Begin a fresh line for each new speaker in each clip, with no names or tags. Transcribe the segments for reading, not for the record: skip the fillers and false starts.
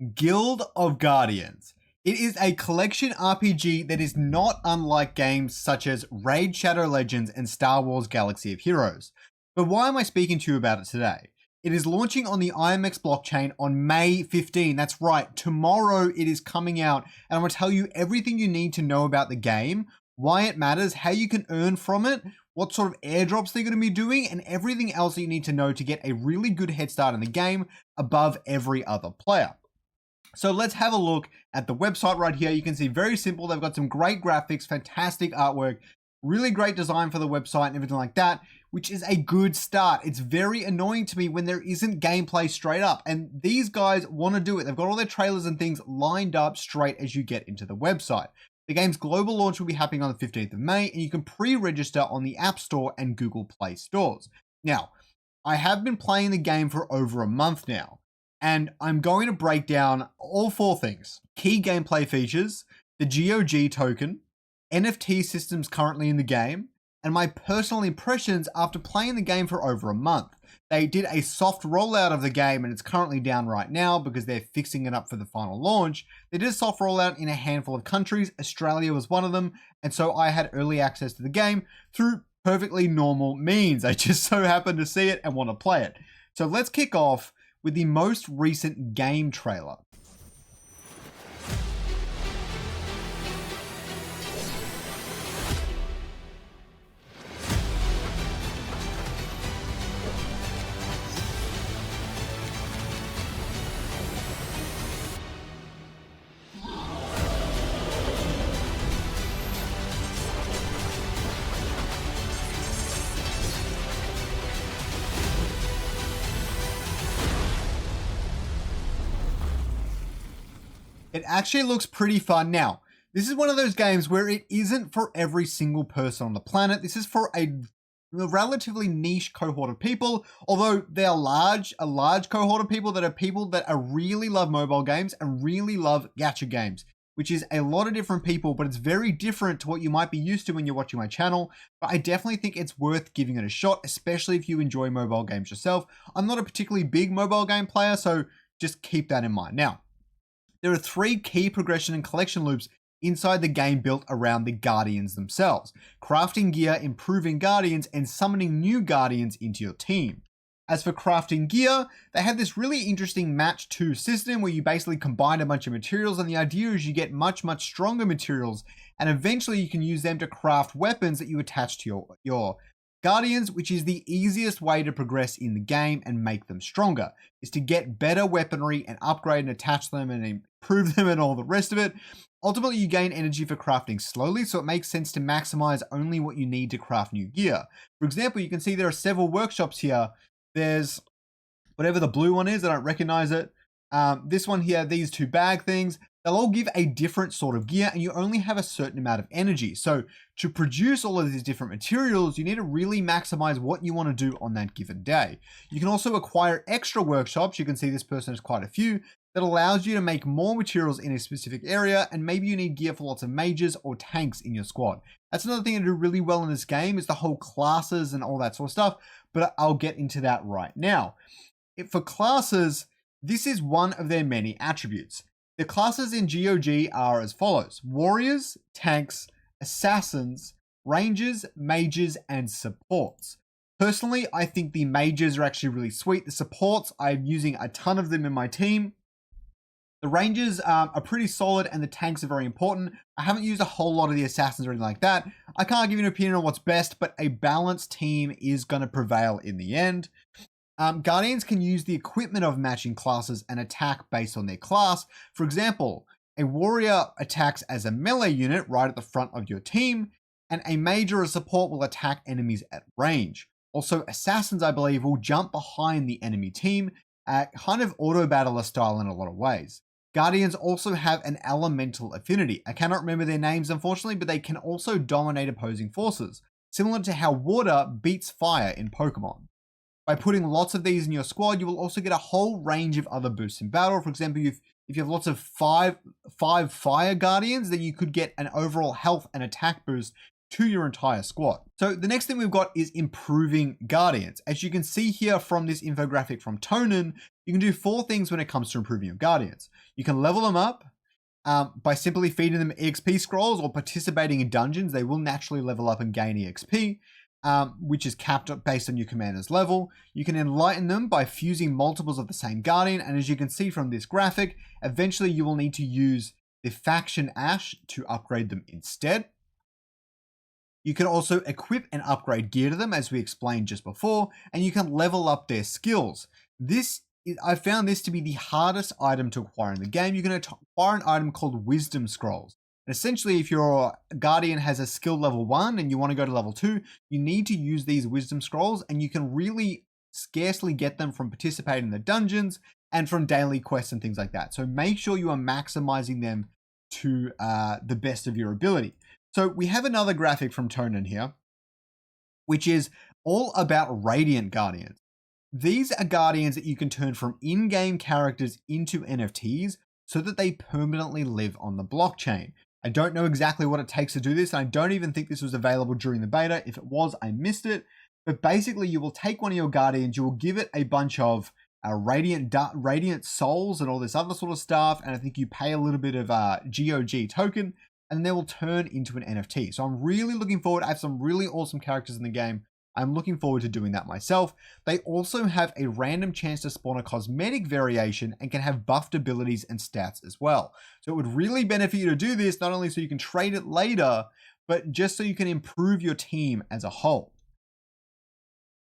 Guild of Guardians. It is a collection RPG that is not unlike games such as Raid Shadow Legends and Star Wars Galaxy of Heroes. But why am I speaking to you about it today? It is launching on the IMX blockchain on May 15. That's right, tomorrow it is coming out, and I'm going to tell you everything you need to know about the game, why it matters, how you can earn from it, what sort of airdrops they're going to be doing, and everything else that you need to know to get a really good head start in the game above every other player. So let's have a look at the website right here. You can see very simple. They've got some great graphics, fantastic artwork, really great design for the website and everything like that, which is a good start. It's very annoying to me when there isn't gameplay straight up, and these guys want to do it. They've got all their trailers and things lined up straight as you get into the website. The game's global launch will be happening on the 15th of May, and you can pre-register on the App Store and Google Play stores. Now, I have been playing the game for over a month now, and I'm going to break down all four things: key gameplay features, the GOG token, NFT systems currently in the game, and my personal impressions after playing the game for over a month. They did a soft rollout of the game, and it's currently down right now because they're fixing it up for the final launch. They did a soft rollout in a handful of countries. Australia was one of them, and so I had early access to the game through perfectly normal means. I just so happened to see it and want to play it. So let's kick off with the most recent game trailer. It actually looks pretty fun. Now, this is one of those games where it isn't for every single person on the planet. This is for a relatively niche cohort of people, although they're a large cohort of people that really love mobile games and really love gacha games, which is a lot of different people, but it's very different to what you might be used to when you're watching my channel. But I definitely think it's worth giving it a shot, especially if you enjoy mobile games yourself. I'm not a particularly big mobile game player, so just keep that in mind. Now, there are three key progression and collection loops inside the game built around the Guardians themselves: crafting gear, improving Guardians, and summoning new Guardians into your team. As for crafting gear, they have this really interesting match 2 system where you basically combine a bunch of materials, and the idea is you get much stronger materials, and eventually you can use them to craft weapons that you attach to your Guardians, which is the easiest way to progress in the game and make them stronger, is to get better weaponry and upgrade and attach them and improve them and all the rest of it. Ultimately, you gain energy for crafting slowly, so it makes sense to maximize only what you need to craft new gear. For example, you can see there are several workshops here. There's whatever the blue one is, I don't recognize it. This one here, these 2 bag things, they'll all give a different sort of gear, and you only have a certain amount of energy. So to produce all of these different materials, you need to really maximize what you want to do on that given day. You can also acquire extra workshops. You can see this person has quite a few, that allows you to make more materials in a specific area, and maybe you need gear for lots of mages or tanks in your squad. That's another thing to do really well in this game, is the whole classes and all that sort of stuff, but I'll get into that right now. For classes, this is one of their many attributes. The classes in GOG are as follows: warriors, tanks, assassins, rangers, mages, and supports. Personally, I think the mages are actually really sweet. The supports, I'm using a ton of them in my team. The rangers are pretty solid, and the tanks are very important. I haven't used a whole lot of the assassins or anything like that. I can't give you an opinion on what's best, but a balanced team is going to prevail in the end. Guardians can use the equipment of matching classes and attack based on their class. For example, a warrior attacks as a melee unit right at the front of your team, and a mage or a support will attack enemies at range. Also, assassins, I believe, will jump behind the enemy team, kind of auto-battler style in a lot of ways. Guardians also have an elemental affinity. I cannot remember their names, unfortunately, but they can also dominate opposing forces, similar to how water beats fire in Pokemon. By putting lots of these in your squad, you will also get a whole range of other boosts in battle. For example, if you have lots of five fire guardians, then you could get an overall health and attack boost to your entire squad. So the next thing we've got is improving Guardians. As you can see here from this infographic from Tonin, you can do 4 things when it comes to improving your Guardians. You can level them up by simply feeding them EXP scrolls or participating in dungeons. They will naturally level up and gain EXP, which is capped based on your commander's level. You can enlighten them by fusing multiples of the same Guardian, and as you can see from this graphic, eventually you will need to use the faction ash to upgrade them instead. You can also equip and upgrade gear to them, as we explained just before, and you can level up their skills. I found this to be the hardest item to acquire in the game. You're going to acquire an item called Wisdom Scrolls. And essentially, if your Guardian has a skill level 1 and you want to go to level 2, you need to use these Wisdom Scrolls, and you can really scarcely get them from participating in the dungeons and from daily quests and things like that. So make sure you are maximizing them to the best of your ability. So we have another graphic from Tonin here, which is all about Radiant Guardians. These are Guardians that you can turn from in-game characters into NFTs so that they permanently live on the blockchain. I don't know exactly what it takes to do this, and I don't even think this was available during the beta. If it was, I missed it. But basically, you will take one of your Guardians, you will give it a bunch of radiant souls and all this other sort of stuff, and I think you pay a little bit of GOG token, and they will turn into an NFT. So I'm really looking forward. I have some really awesome characters in the game. I'm looking forward to doing that myself. They also have a random chance to spawn a cosmetic variation and can have buffed abilities and stats as well. So it would really benefit you to do this, not only so you can trade it later, but just so you can improve your team as a whole.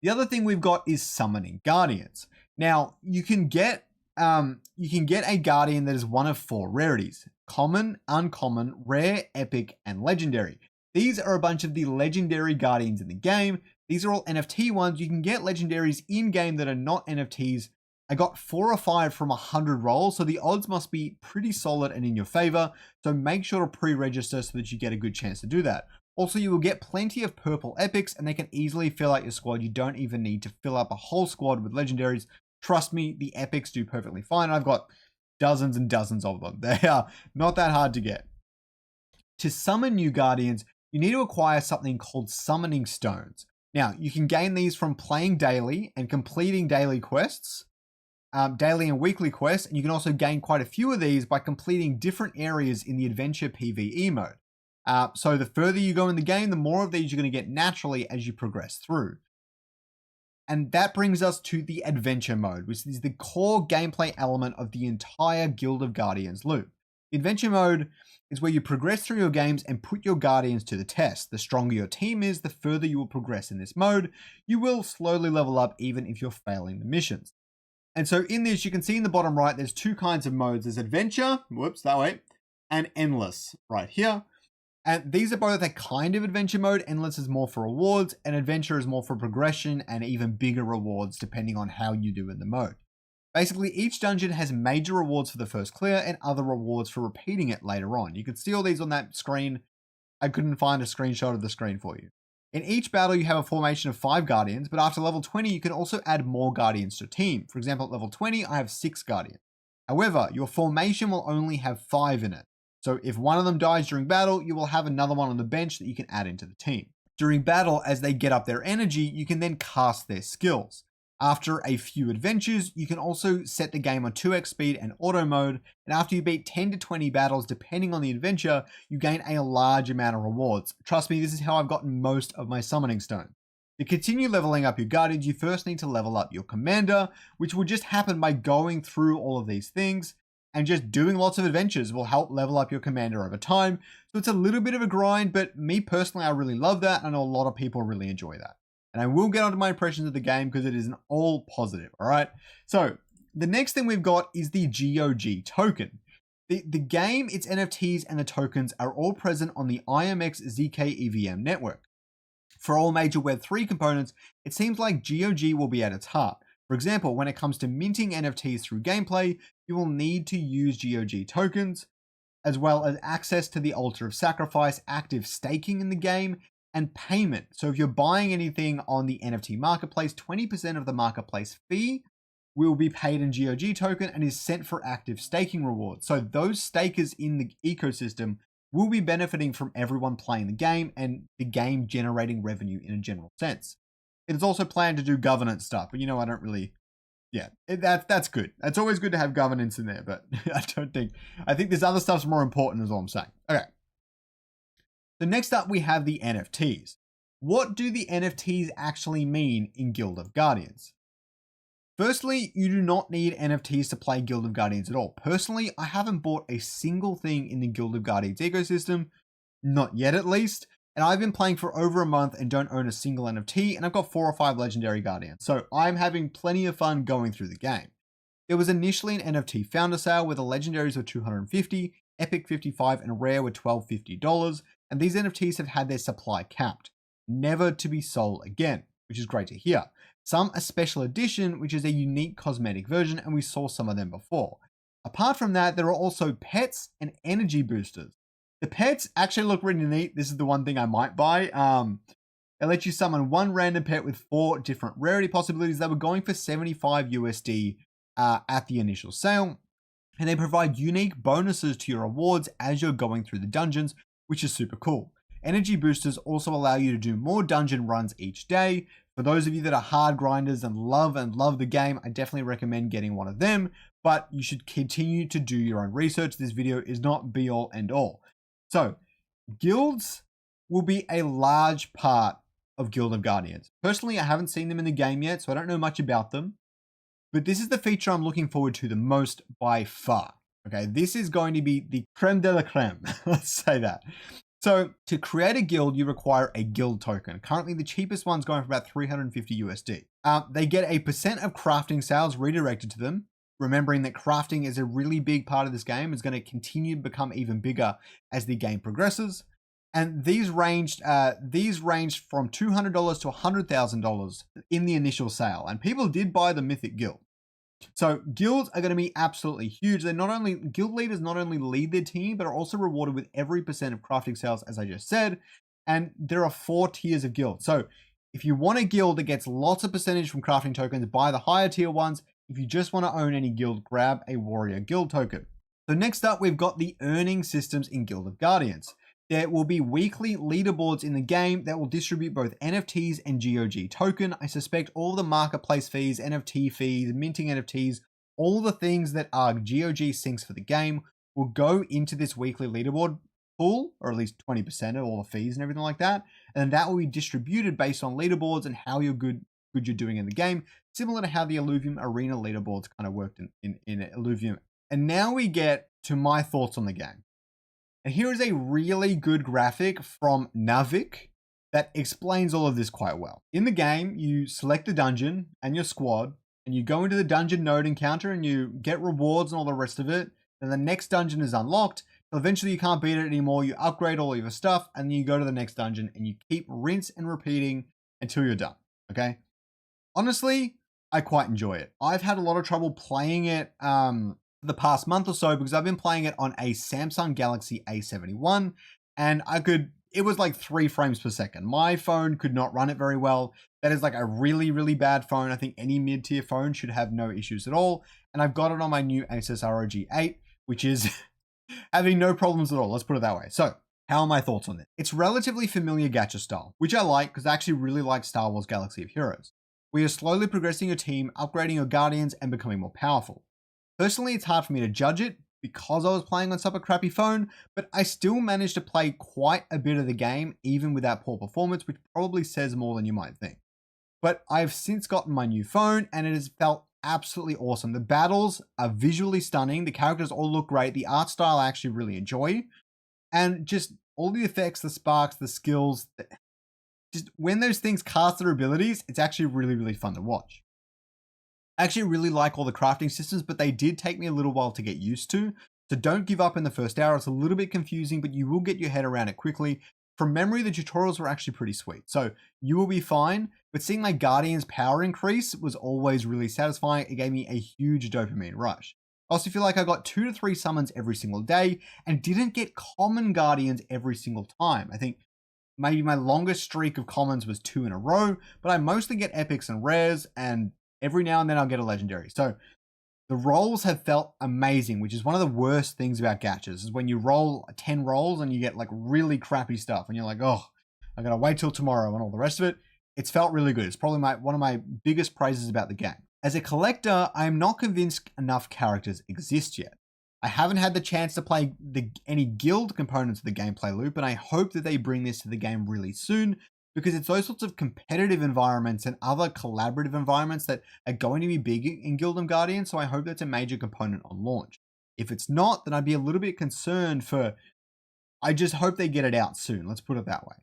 The other thing we've got is summoning Guardians. Now, you can get a Guardian that is one of 4 rarities: common, uncommon, rare, epic, and legendary. These are a bunch of the legendary Guardians in the game. These are all NFT ones. You can get legendaries in-game that are not NFTs. I got 4 or 5 from 100 rolls, so the odds must be pretty solid and in your favor. So make sure to pre-register so that you get a good chance to do that. Also, you will get plenty of purple epics, and they can easily fill out your squad. You don't even need to fill up a whole squad with legendaries. Trust me, the epics do perfectly fine. I've got dozens and dozens of them. They are not that hard to get. To summon new Guardians, you need to acquire something called Summoning Stones. Now, you can gain these from playing daily and completing daily quests, daily and weekly quests, and you can also gain quite a few of these by completing different areas in the Adventure PvE mode. So the further you go in the game, the more of these you're going to get naturally as you progress through. And that brings us to the Adventure mode, which is the core gameplay element of the entire Guild of Guardians loop. The Adventure mode is where you progress through your games and put your Guardians to the test. The stronger your team is, the further you will progress in this mode. You will slowly level up even if you're failing the missions. And so in this, you can see in the bottom right, there's 2 kinds of modes. There's Adventure, and Endless right here. And these are both a kind of adventure mode. Endless is more for rewards, and Adventure is more for progression and even bigger rewards depending on how you do in the mode. Basically, each dungeon has major rewards for the first clear and other rewards for repeating it later on. You can see all these on that screen. I couldn't find a screenshot of the screen for you. In each battle, you have a formation of 5 Guardians, but after level 20, you can also add more Guardians to your team. For example, at level 20, I have 6 Guardians. However, your formation will only have 5 in it. So if one of them dies during battle, you will have another one on the bench that you can add into the team. During battle, as they get up their energy, you can then cast their skills. After a few adventures, you can also set the game on 2x speed and auto mode, and after you beat 10 to 20 battles, depending on the adventure, you gain a large amount of rewards. Trust me, this is how I've gotten most of my summoning stones. To continue leveling up your Guardians, you first need to level up your Commander, which will just happen by going through all of these things, and just doing lots of adventures will help level up your Commander over time. So it's a little bit of a grind, but me personally, I really love that, and I know a lot of people really enjoy that. And I will get onto my impressions of the game because it is an all positive, all right? So the next thing we've got is the GOG token. The game, its NFTs, and the tokens are all present on the IMX ZKevm network. For all major Web3 components, it seems like GOG will be at its heart. For example, when it comes to minting NFTs through gameplay, you will need to use GOG tokens, as well as access to the Altar of Sacrifice, active staking in the game, and payment. So if you're buying anything on the NFT marketplace, 20% of the marketplace fee will be paid in GOG token and is sent for active staking rewards. So those stakers in the ecosystem will be benefiting from everyone playing the game and the game generating revenue in a general sense. It's also planned to do governance stuff, but I don't really, that's good. That's always good to have governance in there, but I think this other stuff's more important is all I'm saying. Okay. So next up we have the NFTs. What do the NFTs actually mean in Guild of Guardians? Firstly, you do not need NFTs to play Guild of Guardians at all. Personally, I haven't bought a single thing in the Guild of Guardians ecosystem, not yet at least, and I've been playing for over a month and don't own a single NFT, and I've got 4 or 5 Legendary Guardians, so I'm having plenty of fun going through the game. There was initially an NFT founder sale where the Legendaries were $250, Epic $55, and Rare were $12.50, and these NFTs have had their supply capped, never to be sold again, which is great to hear. Some a special edition, which is a unique cosmetic version, and we saw some of them before. Apart from that, there are also pets and energy boosters. The pets actually look really neat. This is the one thing I might buy. It lets you summon one random pet with 4 different rarity possibilities. They were going for 75 USD at the initial sale, and they provide unique bonuses to your rewards as you're going through the dungeons, which is super cool. Energy boosters also allow you to do more dungeon runs each day. For those of you that are hard grinders and love the game, I definitely recommend getting one of them, but you should continue to do your own research. This video is not be all end all. So, guilds will be a large part of Guild of Guardians. Personally, I haven't seen them in the game yet, so I don't know much about them, but this is the feature I'm looking forward to the most by far. Okay, this is going to be the creme de la creme. Let's say that. So to create a guild, you require a guild token. Currently, the cheapest one's going for about 350 USD. They get a % of crafting sales redirected to them. Remembering that crafting is a really big part of this game, is going to continue to become even bigger as the game progresses. And these ranged from $200 to $100,000 in the initial sale. And people did buy the Mythic Guild. So guilds are going to be absolutely huge. Guild leaders not only lead their team, but are also rewarded with every % of crafting sales, as I just said. And there are 4 tiers of guild. So if you want a guild that gets lots of percentage from crafting tokens, buy the higher tier ones. If you just want to own any guild, grab a warrior guild token. So next up, we've got the earning systems in Guild of Guardians. There will be weekly leaderboards in the game that will distribute both NFTs and GOG token. I suspect all the marketplace fees, NFT fees, minting NFTs, all the things that are GOG syncs for the game will go into this weekly leaderboard pool, or at least 20% of all the fees and everything like that. And that will be distributed based on leaderboards and how good you're doing in the game, similar to how the AFK Arena leaderboards kind of worked in AFK. And now we get to my thoughts on the game. And here is a really good graphic from Navik that explains all of this quite well. In the game, you select the dungeon and your squad, and you go into the dungeon node encounter and you get rewards and all the rest of it. And the next dungeon is unlocked. So eventually you can't beat it anymore. You upgrade all of your stuff, and then you go to the next dungeon and you keep rinse and repeating until you're done. Okay. Honestly, I quite enjoy it. I've had a lot of trouble playing it the past month or so because I've been playing it on a Samsung Galaxy A71, and it was like 3 frames per second. My phone could not run it very well. That is like a really, really bad phone. I think any mid-tier phone should have no issues at all. And I've got it on my new Asus ROG 8, which is having no problems at all. Let's put it that way. So how are my thoughts on it? It's relatively familiar gacha style, which I like because I actually really like Star Wars Galaxy of Heroes. We are slowly progressing your team, upgrading your guardians, and becoming more powerful. Personally, it's hard for me to judge it because I was playing on such a crappy phone, but I still managed to play quite a bit of the game, even without poor performance, which probably says more than you might think. But I've since gotten my new phone, and it has felt absolutely awesome. The battles are visually stunning. The characters all look great. The art style I actually really enjoy. And just all the effects, the sparks, the skills, just when those things cast their abilities, it's actually really, really fun to watch. I actually really like all the crafting systems, but they did take me a little while to get used to. So don't give up in the first hour. It's a little bit confusing, but you will get your head around it quickly. From memory, the tutorials were actually pretty sweet. So you will be fine, but seeing my Guardian's power increase was always really satisfying. It gave me a huge dopamine rush. I also feel like I got 2 to 3 summons every single day and didn't get common Guardians every single time. I think maybe my longest streak of commons was 2 in a row, but I mostly get epics and rares, and every now and then I'll get a legendary. So The rolls have felt amazing, which is one of the worst things about gachas, is when you roll 10 rolls and you get like really crappy stuff and you're like, oh, I gotta wait till tomorrow and all the rest of it. It's felt really good. It's probably one of my biggest praises about the game. As a collector, I am not convinced enough characters exist yet. I haven't had the chance to play any guild components of the gameplay loop, and I hope that they bring this to the game really soon, because it's those sorts of competitive environments and other collaborative environments that are going to be big in Guild Guardian, so I hope that's a major component on launch. If it's not, then I'd be a little bit concerned I just hope they get it out soon, let's put it that way.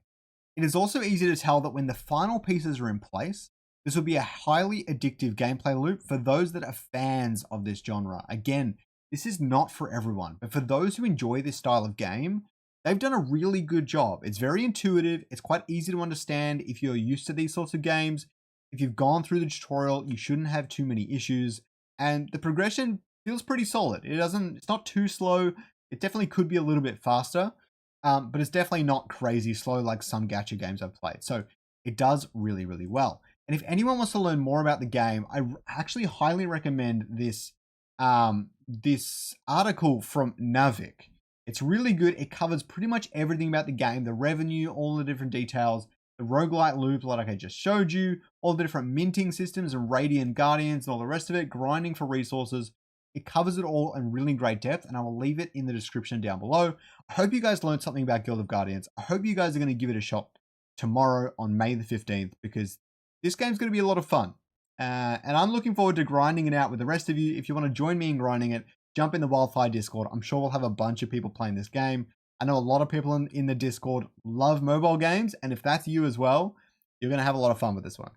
It is also easy to tell that when the final pieces are in place, this will be a highly addictive gameplay loop for those that are fans of this genre. Again, this is not for everyone, but for those who enjoy this style of game, they've done a really good job. It's very intuitive. It's quite easy to understand if you're used to these sorts of games. If you've gone through the tutorial, you shouldn't have too many issues. And the progression feels pretty solid. It's not too slow. It definitely could be a little bit faster, but it's definitely not crazy slow like some gacha games I've played. So it does really, really well. And if anyone wants to learn more about the game, I actually highly recommend this this article from Navik. It's really good. It covers pretty much everything about the game, the revenue, all the different details, the roguelite loop like I just showed you, all the different minting systems and Radiant Guardians and all the rest of it, grinding for resources. It covers it all in really great depth, and I will leave it in the description down below. I hope you guys learned something about Guild of Guardians. I hope you guys are going to give it a shot tomorrow on May the 15th, because this game's going to be a lot of fun. And I'm looking forward to grinding it out with the rest of you. If you want to join me in grinding it, jump in the Wildfire Discord. I'm sure we'll have a bunch of people playing this game. I know a lot of people in the Discord love mobile games, and if that's you as well, you're going to have a lot of fun with this one.